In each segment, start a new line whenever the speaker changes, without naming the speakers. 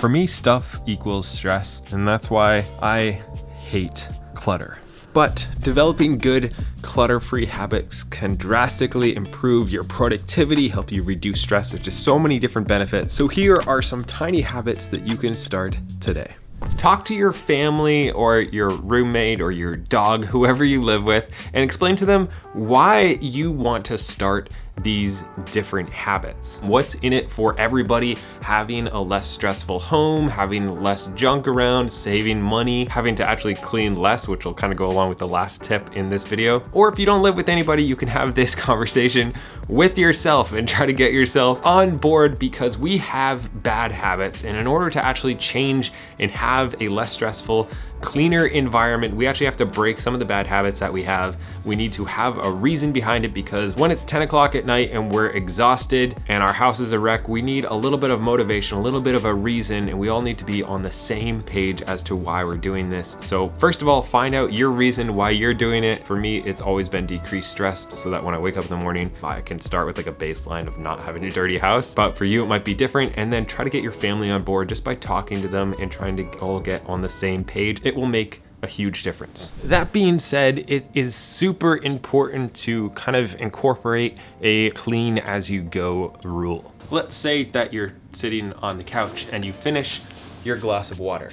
For me, stuff equals stress, and that's why I hate clutter. But developing good clutter-free habits can drastically improve your productivity, help you reduce stress. There's just so many different benefits. So here are some tiny habits that you can start today. Talk to your family or your roommate or your dog, whoever you live with, and explain to them why you want to start these different habits. What's in it for everybody? Having a less stressful home, having less junk around, saving money, having to actually clean less, which will kind of go along with the last tip in this video. Or if you don't live with anybody, you can have this conversation with yourself and try to get yourself on board, because we have bad habits. And in order to actually change and have a less stressful, cleaner environment, we actually have to break some of the bad habits that we have. We need to have a reason behind it, because when it's 10 o'clock at night and we're exhausted and our house is a wreck, we need a little bit of motivation, a little bit of a reason, and we all need to be on the same page as to why we're doing this. So first of all, find out your reason why you're doing it. For me, it's always been decreased stress, so that when I wake up in the morning, I can start with like a baseline of not having a dirty house. But for you, it might be different. And then try to get your family on board just by talking to them and trying to all get on the same page. It will make a huge difference. That being said, it is super important to kind of incorporate a clean as you go rule. Let's say that you're sitting on the couch and you finish your glass of water.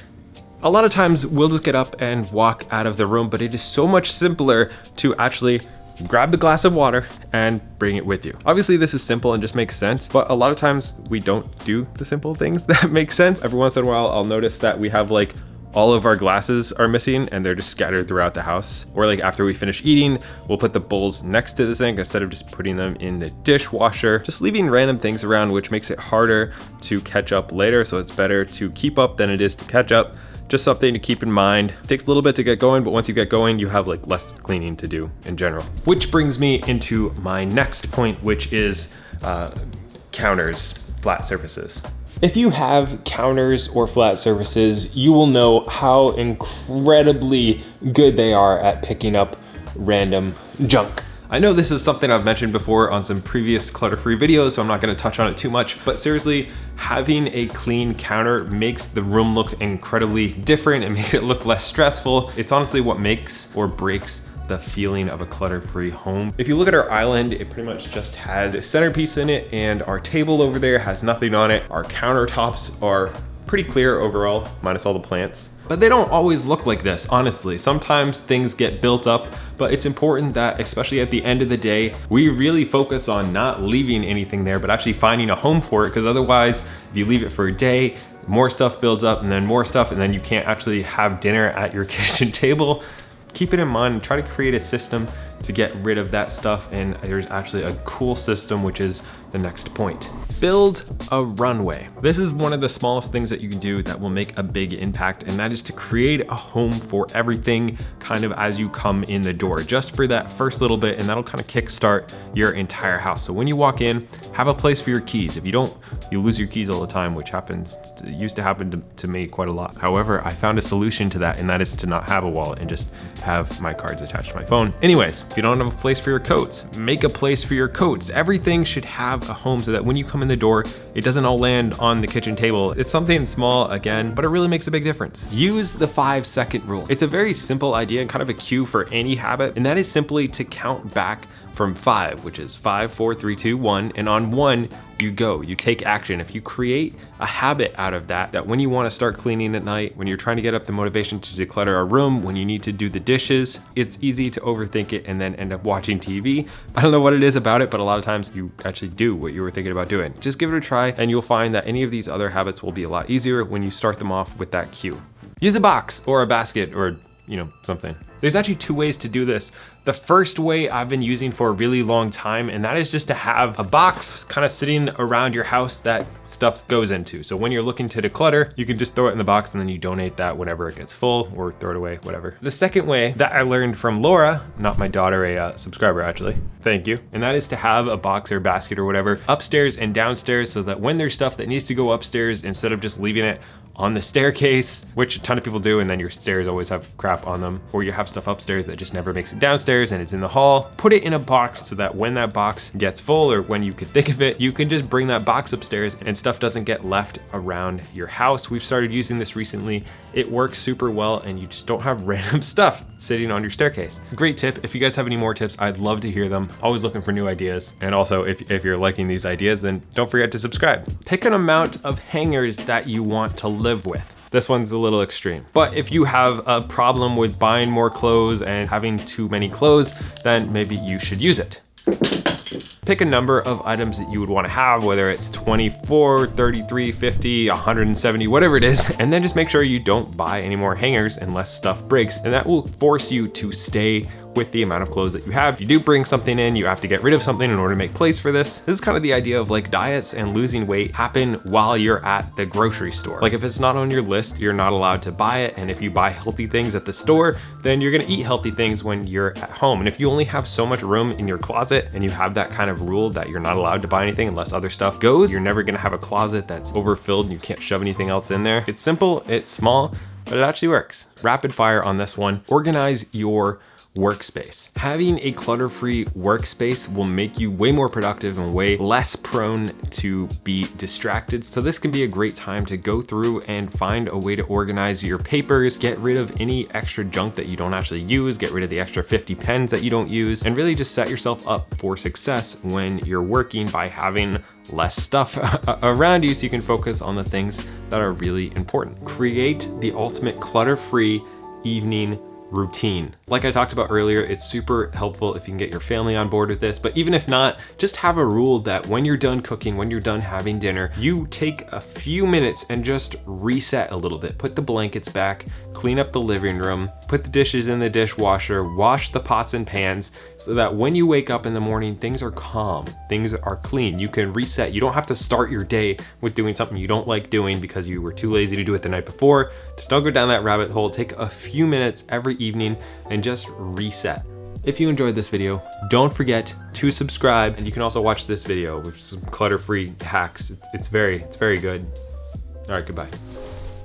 A lot of times we'll just get up and walk out of the room, but it is so much simpler to actually grab the glass of water and bring it with you. Obviously this is simple and just makes sense, but a lot of times we don't do the simple things that make sense. Every once in a while I'll notice that we have like all of our glasses are missing and they're just scattered throughout the house. Or like after we finish eating, we'll put the bowls next to the sink instead of just putting them in the dishwasher. Just leaving random things around, which makes it harder to catch up later. So it's better to keep up than it is to catch up. Just something to keep in mind. It takes a little bit to get going, but once you get going, you have like less cleaning to do in general. Which brings me into my next point, which is counters, flat surfaces. If you have counters or flat surfaces, you will know how incredibly good they are at picking up random junk. I know this is something I've mentioned before on some previous clutter-free videos, so I'm not gonna touch on it too much, but seriously, having a clean counter makes the room look incredibly different. It makes it look less stressful. It's honestly what makes or breaks the feeling of a clutter-free home. If you look at our island, it pretty much just has a centerpiece in it, and our table over there has nothing on it. Our countertops are pretty clear overall, minus all the plants. But they don't always look like this, honestly. Sometimes things get built up, but it's important that, especially at the end of the day, we really focus on not leaving anything there, but actually finding a home for it, because otherwise, if you leave it for a day, more stuff builds up and then more stuff, and then you can't actually have dinner at your kitchen table. Keep it in mind and try to create a system to get rid of that stuff. And there's actually a cool system, which is the next point. Build a runway. This is one of the smallest things that you can do that will make a big impact, and that is to create a home for everything kind of as you come in the door, just for that first little bit, and that'll kind of kickstart your entire house. So when you walk in, have a place for your keys. If you don't, you lose your keys all the time, which used to happen to me quite a lot. However, I found a solution to that, and that is to not have a wallet and just have my cards attached to my phone. Anyways, if you don't have a place for your coats, make a place for your coats. Everything should have a home so that when you come in the door, it doesn't all land on the kitchen table. It's something small again, but it really makes a big difference. Use the 5-second rule. It's a very simple idea and kind of a cue for any habit, and that is simply to count back from 5, which is 5, 4, 3, 2, 1, and on 1, you go, you take action. If you create a habit out of that when you want to start cleaning at night, when you're trying to get up the motivation to declutter a room, when you need to do the dishes, it's easy to overthink it and then end up watching TV. I don't know what it is about it, but a lot of times you actually do what you were thinking about doing. Just give it a try, and you'll find that any of these other habits will be a lot easier when you start them off with that cue. Use a box or a basket or something. There's actually 2 ways to do this. The first way I've been using for a really long time, and that is just to have a box kind of sitting around your house that stuff goes into. So when you're looking to declutter, you can just throw it in the box and then you donate that whenever it gets full, or throw it away, whatever. The second way that I learned from Laura, not my daughter, a subscriber actually, thank you, and that is to have a box or basket or whatever upstairs and downstairs, so that when there's stuff that needs to go upstairs, instead of just leaving it on the staircase, which a ton of people do, and then your stairs always have crap on them, or you have have stuff upstairs that just never makes it downstairs and it's in the hall, put it in a box so that when that box gets full, or when you could think of it, you can just bring that box upstairs and stuff doesn't get left around your house. We've started using this recently. It works super well and you just don't have random stuff sitting on your staircase. Great tip. If you guys have any more tips, I'd love to hear them. Always looking for new ideas. And also, if you're liking these ideas, then don't forget to subscribe. Pick an amount of hangers that you want to live with. This one's a little extreme. But if you have a problem with buying more clothes and having too many clothes, then maybe you should use it. Pick a number of items that you would want to have, whether it's 24, 33, 50, 170, whatever it is, and then just make sure you don't buy any more hangers unless stuff breaks, and that will force you to stay with the amount of clothes that you have. If you do bring something in, you have to get rid of something in order to make place for this. This is kind of the idea of like diets and losing weight happen while you're at the grocery store. Like if it's not on your list, you're not allowed to buy it. And if you buy healthy things at the store, then you're gonna eat healthy things when you're at home. And if you only have so much room in your closet and you have that kind of rule that you're not allowed to buy anything unless other stuff goes, you're never gonna have a closet that's overfilled and you can't shove anything else in there. It's simple, it's small, but it actually works. Rapid fire on this one. Organize your workspace. Having a clutter-free workspace will make you way more productive and way less prone to be distracted. So this can be a great time to go through and find a way to organize your papers, get rid of any extra junk that you don't actually use, get rid of the extra 50 pens that you don't use, and really just set yourself up for success when you're working by having less stuff around you so you can focus on the things that are really important. Create the ultimate clutter-free evening routine. Like I talked about earlier, it's super helpful if you can get your family on board with this, but even if not, just have a rule that when you're done cooking, when you're done having dinner, you take a few minutes and just reset a little bit. Put the blankets back, clean up the living room, put the dishes in the dishwasher, wash the pots and pans so that when you wake up in the morning, things are calm, things are clean. You can reset. You don't have to start your day with doing something you don't like doing because you were too lazy to do it the night before. Just don't go down that rabbit hole. Take a few minutes every evening and just reset. If you enjoyed this video, don't forget to subscribe, and you can also watch this video with some clutter-free hacks. It's very good. All right, goodbye.